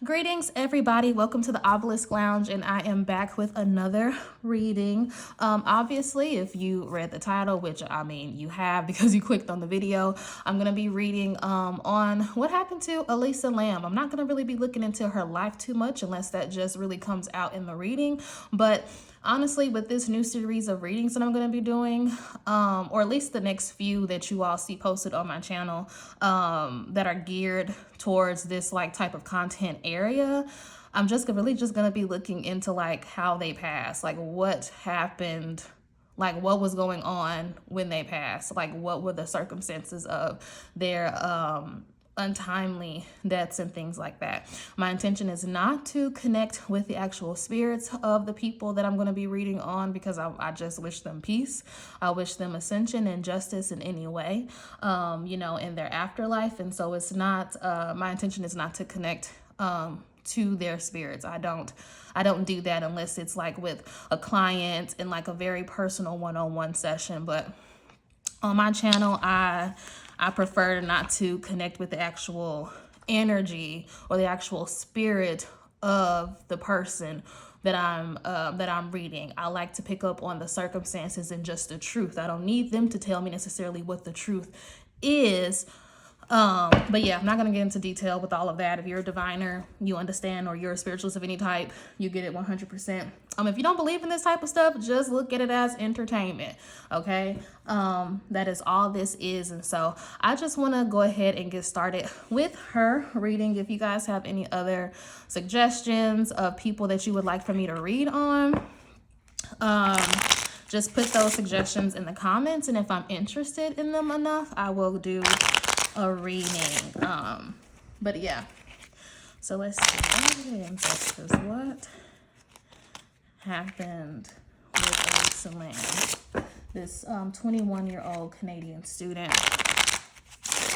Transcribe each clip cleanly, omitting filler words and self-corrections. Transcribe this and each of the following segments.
Greetings, everybody. Welcome to the Obelisk Lounge, and I am back with another reading. Obviously, if you read the title, which I mean you have because you clicked on the video, I'm going to be reading on what happened to Elisa Lam. I'm not going to really be looking into her life too much unless that just really comes out in the reading, but honestly, with this new series of readings that I'm going to be doing, or at least the next few that you all see posted on my channel that are geared towards this like type of content area, I'm just really just going to be looking into like how they passed, like what happened, like what was going on when they passed, like what were the circumstances of their untimely deaths and things like that. My intention is not to connect with the actual spirits of the people that I'm going to be reading on, because I just wish them peace. I wish them ascension and justice in any way, in their afterlife. And so it's not, my intention is not to connect to their spirits. I don't do that unless it's like with a client in like a very personal one-on-one session. But on my channel, I prefer not to connect with the actual energy or the actual spirit of the person that I'm reading. I like to pick up on the circumstances and just the truth. I don't need them to tell me necessarily what the truth is. But yeah, I'm not going to get into detail with all of that. If you're a diviner, you understand, or you're a spiritualist of any type, you get it 100%. If you don't believe in this type of stuff, just look at it as entertainment. Okay. That is all this is. And so I just want to go ahead and get started with her reading. If you guys have any other suggestions of people that you would like for me to read on, just put those suggestions in the comments. And if I'm interested in them enough, I will do a reading. But yeah, so let's see what happened with Elisa Lam, this 21-year-old Canadian student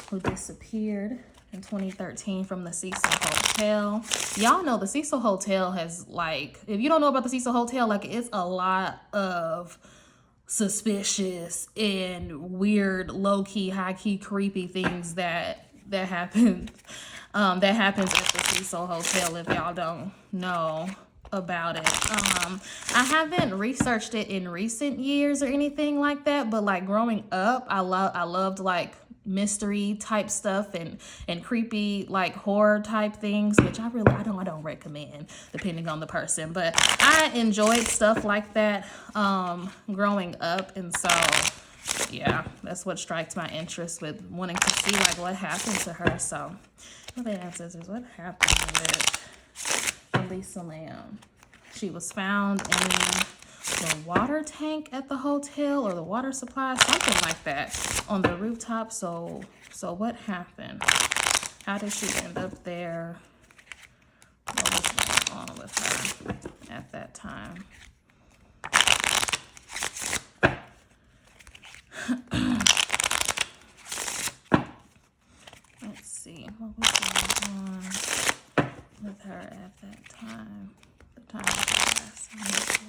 who disappeared in 2013 from the Cecil Hotel. Y'all know the Cecil Hotel has, like, if you don't know about the Cecil Hotel, like, it's a lot of suspicious and weird, low-key, high-key, creepy things that happens at the Cecil Hotel, if y'all don't know about it. I haven't researched it in recent years or anything like that, but like growing up, I loved like mystery type stuff and creepy like horror type things, which I don't recommend depending on the person, but I enjoyed stuff like that growing up. And so yeah, that's what strikes my interest with wanting to see like what happened to her. So what they asked is what happened with Elisa Lam. She was found in the water tank at the hotel, or the water supply, something like that, on the rooftop. So what happened? How did she end up there? What was going on with her at that time? Let's see, what was going on with her at that time? The time of the last message.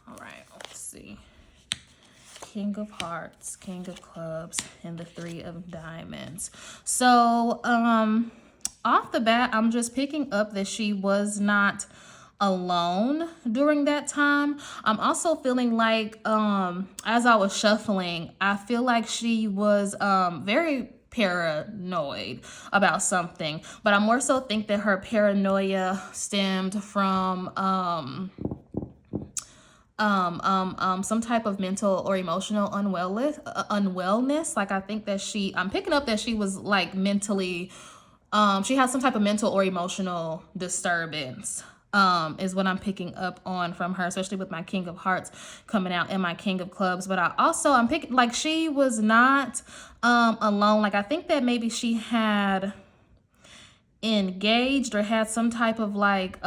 All right, let's see. King of Hearts, King of Clubs, and the Three of Diamonds. So, off the bat, I'm just picking up that she was not alone during that time. I'm also feeling like, as I was shuffling, I feel like she was very paranoid about something, but I more so think that her paranoia stemmed from some type of mental or emotional unwellness. Like I think that I'm picking up that she was like mentally, she has some type of mental or emotional disturbance, is what I'm picking up on from her, especially with my King of Hearts coming out and my King of Clubs. But I'm picking like she was not alone. Like I think that maybe she had engaged or had some type of like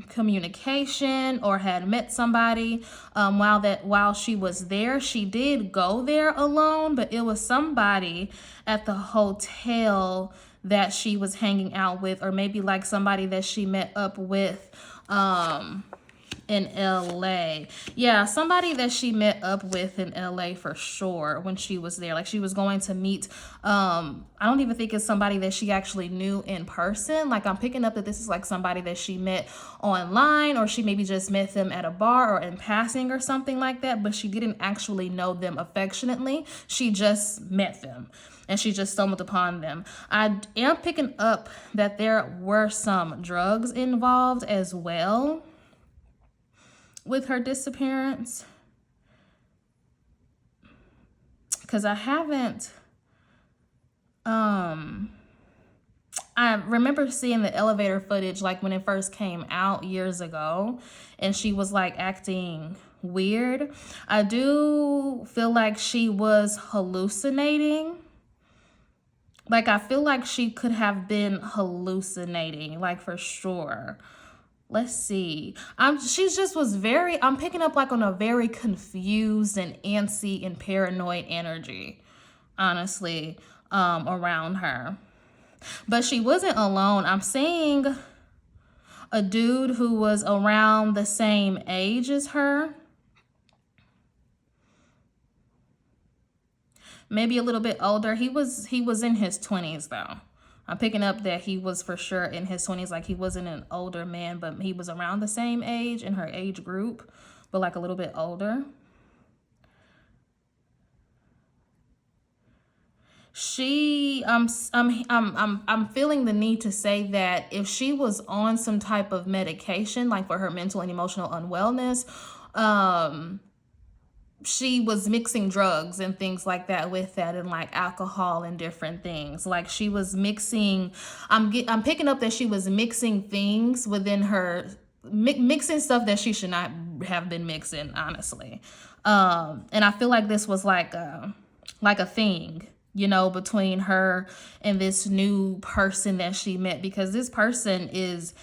communication, or had met somebody while she was there. She did go there alone, but it was somebody at the hotel that she was hanging out with, or maybe like somebody that she met up with in LA. Yeah, somebody that she met up with in LA for sure when she was there. Like she was going to meet, I don't even think it's somebody that she actually knew in person. Like I'm picking up that this is like somebody that she met online, or she maybe just met them at a bar or in passing or something like that, but she didn't actually know them affectionately. She just met them and she just stumbled upon them. I am picking up that there were some drugs involved as well with her disappearance, because I haven't I remember seeing the elevator footage like when it first came out years ago, and she was like acting weird. I do feel like she was hallucinating. Like I feel like she could have been hallucinating, like for sure. Let's see. She just was very, I'm picking up like on a very confused and antsy and paranoid energy, honestly, around her. But she wasn't alone. I'm seeing a dude who was around the same age as her. Maybe a little bit older. He was in his 20s though. I'm picking up that he was for sure in his 20s. Like he wasn't an older man, but he was around the same age in her age group, but like a little bit older. I'm feeling the need to say that if she was on some type of medication, like for her mental and emotional unwellness, she was mixing drugs and things like that with that, and like alcohol and different things. Like she was mixing, I'm picking up that she was mixing things within her, mixing stuff that she should not have been mixing, honestly. And I feel like this was like a thing, you know, between her and this new person that she met, because this person is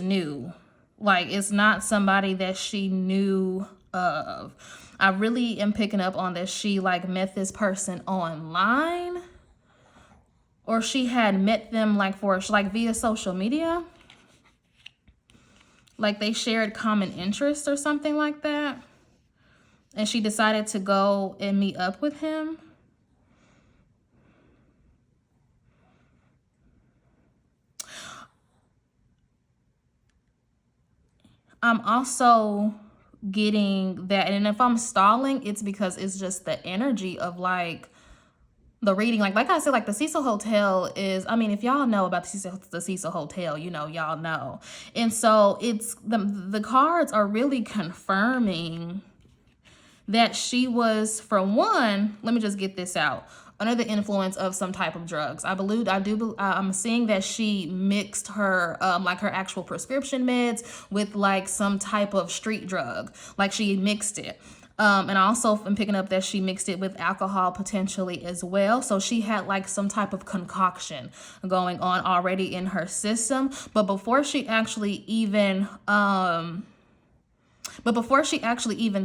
new. Like it's not somebody that she knew of. I really am picking up on that she like met this person online, or she had met them like via social media. Like they shared common interests or something like that, and she decided to go and meet up with him. I'm also getting that, and if I'm stalling, it's because it's just the energy of like the reading. Like I said, like the Cecil Hotel is, I mean, if y'all know about the Cecil Hotel, you know, y'all know. And so it's the cards are really confirming that she was, for one, let me just get this out, under the influence of some type of drugs. I'm seeing that she mixed her, like her actual prescription meds with like some type of street drug. Like she mixed it. And I also am picking up that she mixed it with alcohol potentially as well. So she had like some type of concoction going on already in her system. But before she actually even,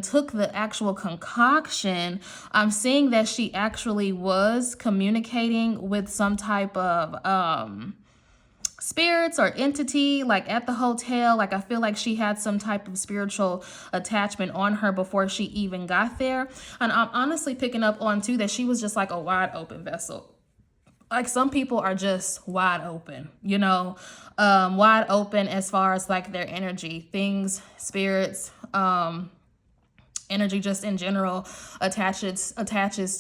took the actual concoction, I'm seeing that she actually was communicating with some type of spirits or entity, like at the hotel. Like I feel like she had some type of spiritual attachment on her before she even got there. And I'm honestly picking up on too that she was just like a wide open vessel. Like some people are just wide open, you know, wide open as far as like their energy, things, spirits, energy just in general attaches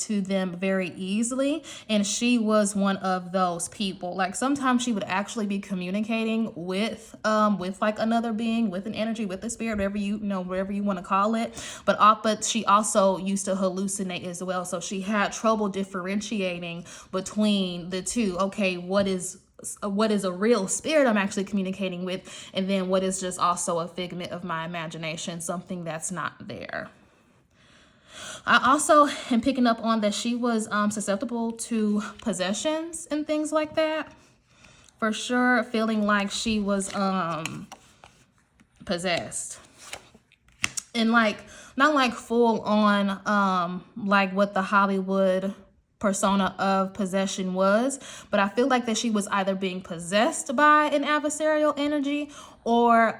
to them very easily. And she was one of those people. Like sometimes she would actually be communicating with like another being, with an energy, with a spirit, whatever you want to call it. But she also used to hallucinate as well. So she had trouble differentiating between the two. Okay, what is a real spirit I'm actually communicating with, and then what is just also a figment of my imagination, something that's not there. I also am picking up on that she was susceptible to possessions and things like that. For sure, feeling like she was possessed. And like, not like full on like what the Hollywood persona of possession was, but I feel like that she was either being possessed by an adversarial energy, or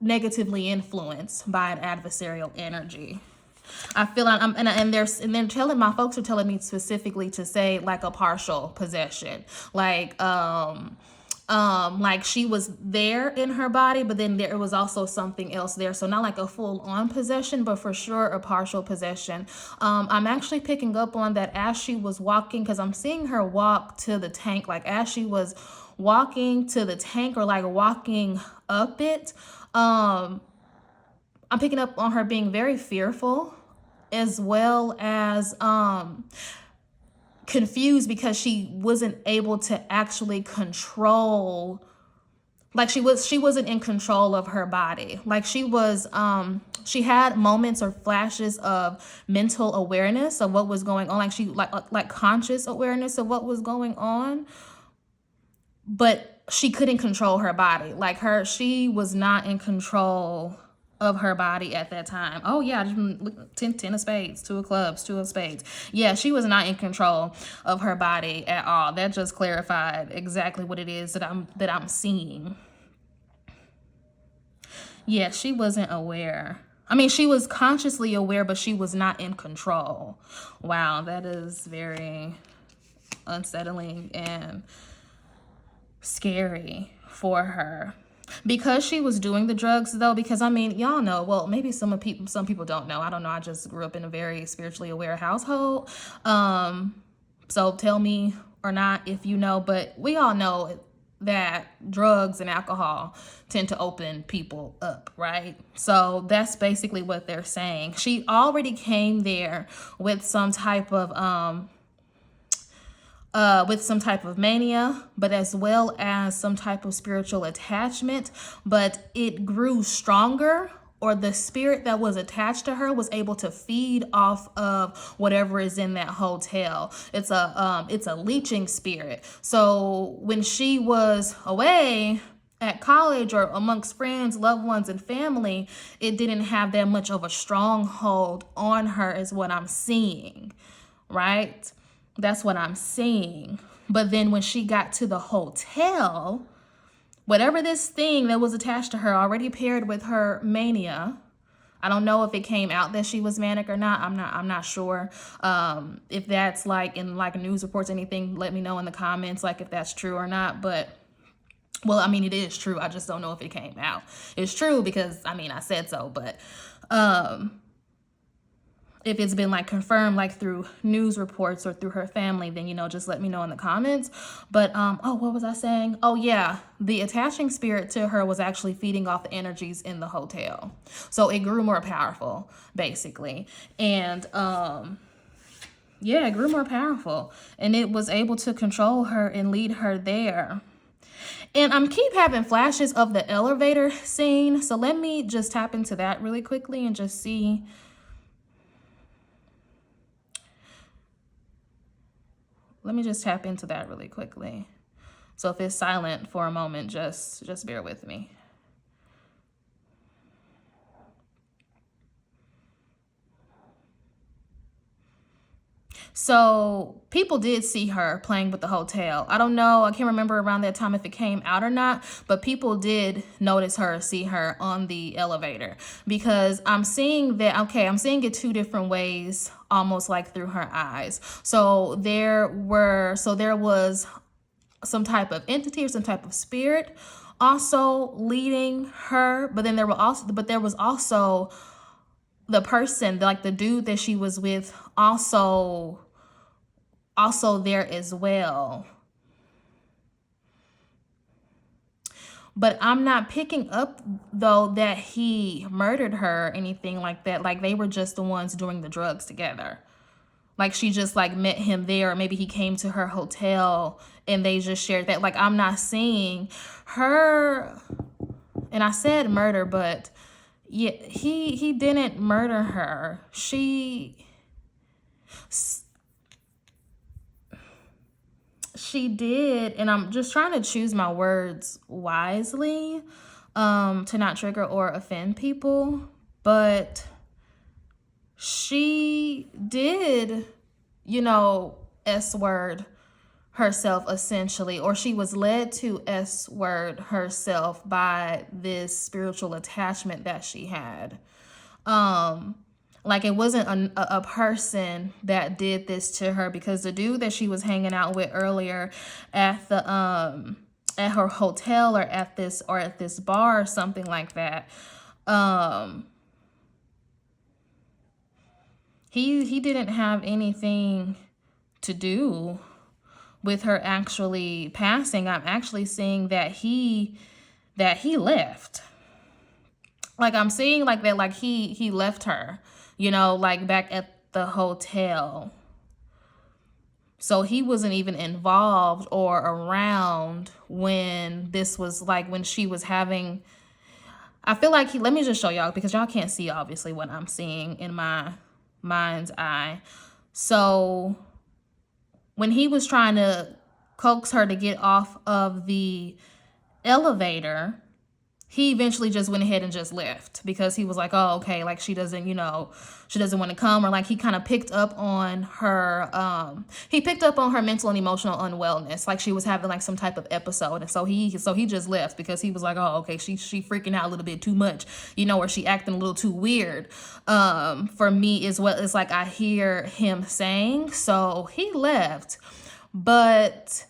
negatively influenced by an adversarial energy. I feel like and they're telling, my folks are telling me specifically to say like a partial possession, like she was there in her body, but then there was also something else there. So not like a full on possession, but for sure a partial possession. I'm actually picking up on that as she was walking, because I'm seeing her walk to the tank, like as she was walking to the tank or like walking up it. I'm picking up on her being very fearful, as well as confused, because she wasn't able to actually control, like she wasn't in control of her body. Like she was she had moments or flashes of mental awareness of what was going on, like she like conscious awareness of what was going on, but she couldn't control her body. Like she was not in control of her body at that time. Oh yeah, 10 of spades, 2 of clubs, 2 of spades. Yeah, she was not in control of her body at all. That just clarified exactly what it is that I'm seeing. Yeah, she wasn't aware. I mean, she was consciously aware, but she was not in control. Wow, that is very unsettling and scary for her. Because she was doing the drugs though, because I mean, y'all know, well, maybe some people don't know. I don't know. I just grew up in a very spiritually aware household. So tell me or not if you know, but we all know that drugs and alcohol tend to open people up, right? So that's basically what they're saying. She already came there with some type of mania, but as well as some type of spiritual attachment, but it grew stronger, or the spirit that was attached to her was able to feed off of whatever is in that hotel. It's a leeching spirit. So when she was away at college or amongst friends, loved ones, and family, it didn't have that much of a stronghold on her, is what I'm seeing, right? That's what I'm seeing. But then when she got to the hotel, whatever this thing that was attached to her, already paired with her mania, I don't know if it came out that she was manic or not. I'm not sure. If that's like in like news reports, anything, let me know in the comments, like if that's true or not. But well, I mean, it is true. I just don't know if it came out. It's true because I mean, I said so, but if it's been like confirmed like through news reports or through her family, then, you know, just let me know in the comments. But oh, what was I saying? Oh yeah, the attaching spirit to her was actually feeding off the energies in the hotel. So it grew more powerful, basically. And yeah, it grew more powerful, and it was able to control her and lead her there. And I'm keep having flashes of the elevator scene. So let me just tap into that really quickly and just see. Let me just tap into that really quickly. So if it's silent for a moment, just bear with me. So people did see her playing with the hotel. I don't know, I can't remember around that time if it came out or not, but people did notice her, see her on the elevator, because I'm seeing that, okay, I'm seeing it 2 different ways, almost like through her eyes. So there was some type of entity or some type of spirit also leading her, but then there was also the person, like the dude that she was with, also there as well. But I'm not picking up though that he murdered her or anything like that. Like they were just the ones doing the drugs together. Like she just like met him there, or maybe he came to her hotel and they just shared that. Like I'm not seeing her, and I said murder, but yeah, he didn't murder her. She did, and I'm just trying to choose my words wisely, to not trigger or offend people, but she did, you know, S-word herself essentially, or she was led to S-word herself by this spiritual attachment that she had. Like it wasn't a person that did this to her, because the dude that she was hanging out with earlier at the at her hotel, or at this bar or something like that, he didn't have anything to do with her actually passing. I'm actually seeing that he left. Like I'm seeing like that, like he left her, you know, like back at the hotel. So he wasn't even involved or around when this was, like, when she was having, I feel like let me just show y'all, because y'all can't see obviously what I'm seeing in my mind's eye. So when he was trying to coax her to get off of the elevator, he eventually just went ahead and just left, because he was like, oh, okay, like she doesn't, you know, she doesn't want to come, or like he kind of picked up on her, he picked up on her mental and emotional unwellness, like she was having like some type of episode. And so he just left, because he was like, oh, okay, she freaking out a little bit too much, you know, or she acting a little too weird, for me is what it's like I hear him saying. So he left, but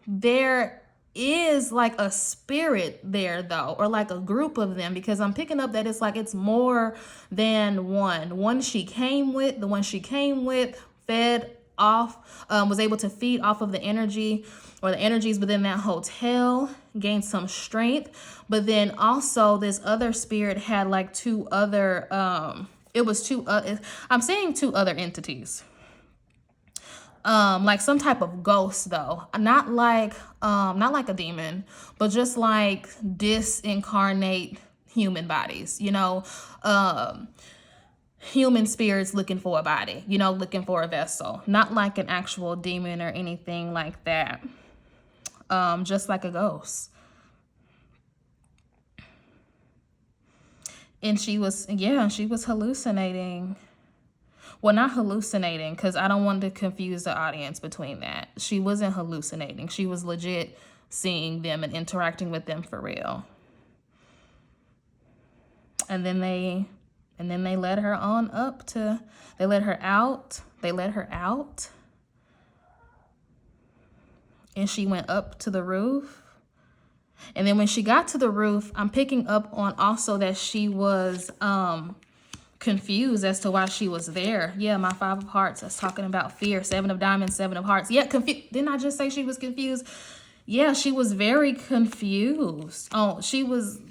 there is like a spirit there though, or like a group of them, because I'm picking up that it's like it's more than one. The one she came with fed off, was able to feed off of the energy, or the energies within that hotel, gained some strength. But then also this other spirit had like two other, I'm saying two other entities. Like some type of ghost though, not like a demon, but just like disincarnate human bodies, you know, human spirits looking for a body, you know, looking for a vessel, not like an actual demon or anything like that. Just like a ghost. And she was hallucinating. Well, not hallucinating, because I don't want to confuse the audience between that. She wasn't hallucinating. She was legit seeing them and interacting with them for real. And then they led her on up to, they let her out. And she went up to the roof. And then when she got to the roof, I'm picking up on also that she was, confused as to why she was there. Yeah, my 5 of hearts, that's talking about fear. 7 of diamonds, 7 of hearts. Yeah, confused. Didn't I just say she was confused? Yeah, she was very confused. Oh, she was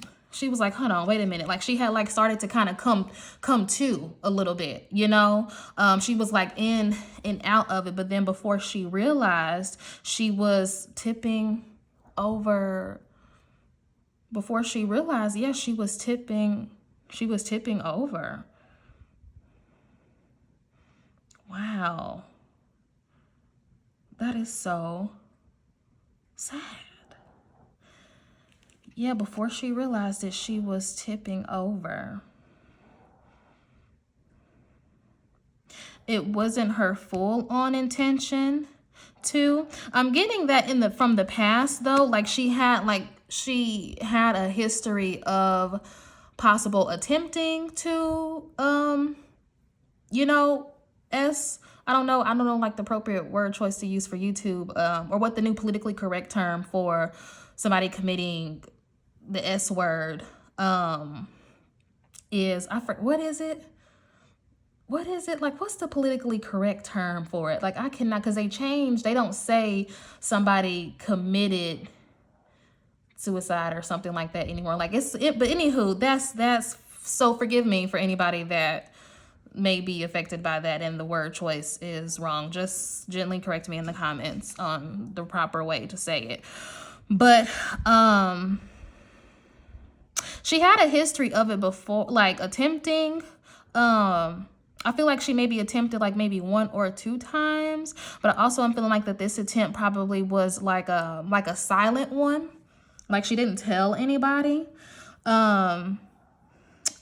like, hold on, wait a minute. Like she had like started to kind of come to a little bit, you know? She was like in and out of it, but then before she realized, she was tipping over. Before she realized, yeah, she was tipping over. Wow. That is so sad. Yeah, before she realized that she was tipping over. It wasn't her full-on intention to. I'm getting that from the past though. Like she had a history of possible attempting to you know, I don't know like the appropriate word choice to use for YouTube, or what the new politically correct term for somebody committing the S word is. What is it? Like, what's the politically correct term for it? Like, I cannot, because they don't say somebody committed suicide or something like that anymore. Like but anywho, that's so forgive me for anybody that may be affected by that and the word choice is wrong. Just gently correct me in the comments on the proper way to say it. But she had a history of it before, like attempting. I feel like she maybe attempted like maybe 1 or 2 times, but also I'm feeling like that this attempt probably was like a silent one. Like she didn't tell anybody.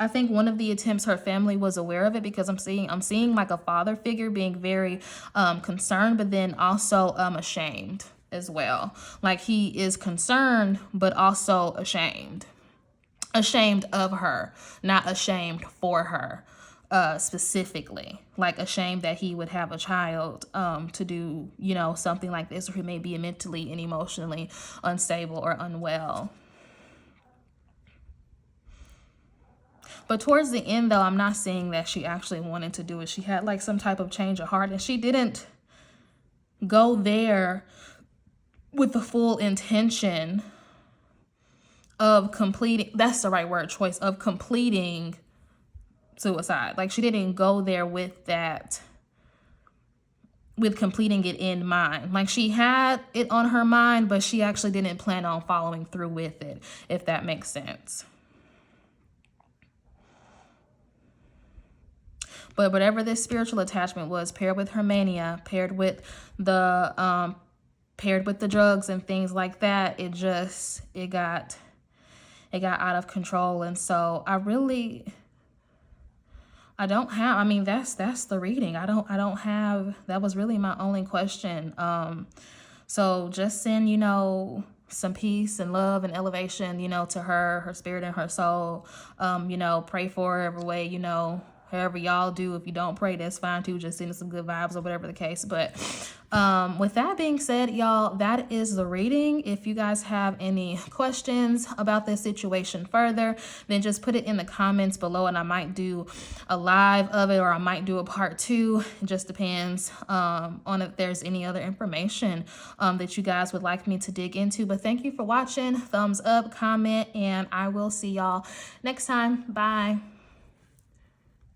I think one of the attempts, her family was aware of it, because I'm seeing like a father figure being very concerned, but then also ashamed as well. Like he is concerned, but also ashamed of her, not ashamed for her. Specifically, like ashamed that he would have a child to do, you know, something like this, or he may be mentally and emotionally unstable or unwell. But towards the end, though, I'm not seeing that she actually wanted to do it. She had like some type of change of heart, and she didn't go there with the full intention of completing, that's the right word choice, of completing suicide. Like she didn't go there with that, with completing it in mind. Like she had it on her mind, but she actually didn't plan on following through with it, if that makes sense. But whatever this spiritual attachment was, paired with her mania, paired with the drugs and things like that, it got out of control. And so I don't have, I mean, that's the reading. I don't have, that was really my only question. So just send, you know, some peace and love and elevation, you know, to her spirit and her soul. You know, pray for her every way, you know, however y'all do. If you don't pray, that's fine too. Just send some good vibes or whatever the case. But with that being said, y'all, that is the reading. If you guys have any questions about this situation further, then just put it in the comments below, and I might do a live of it, or I might do a part 2. It just depends on if there's any other information that you guys would like me to dig into. But thank you for watching. Thumbs up, comment, and I will see y'all next time. Bye.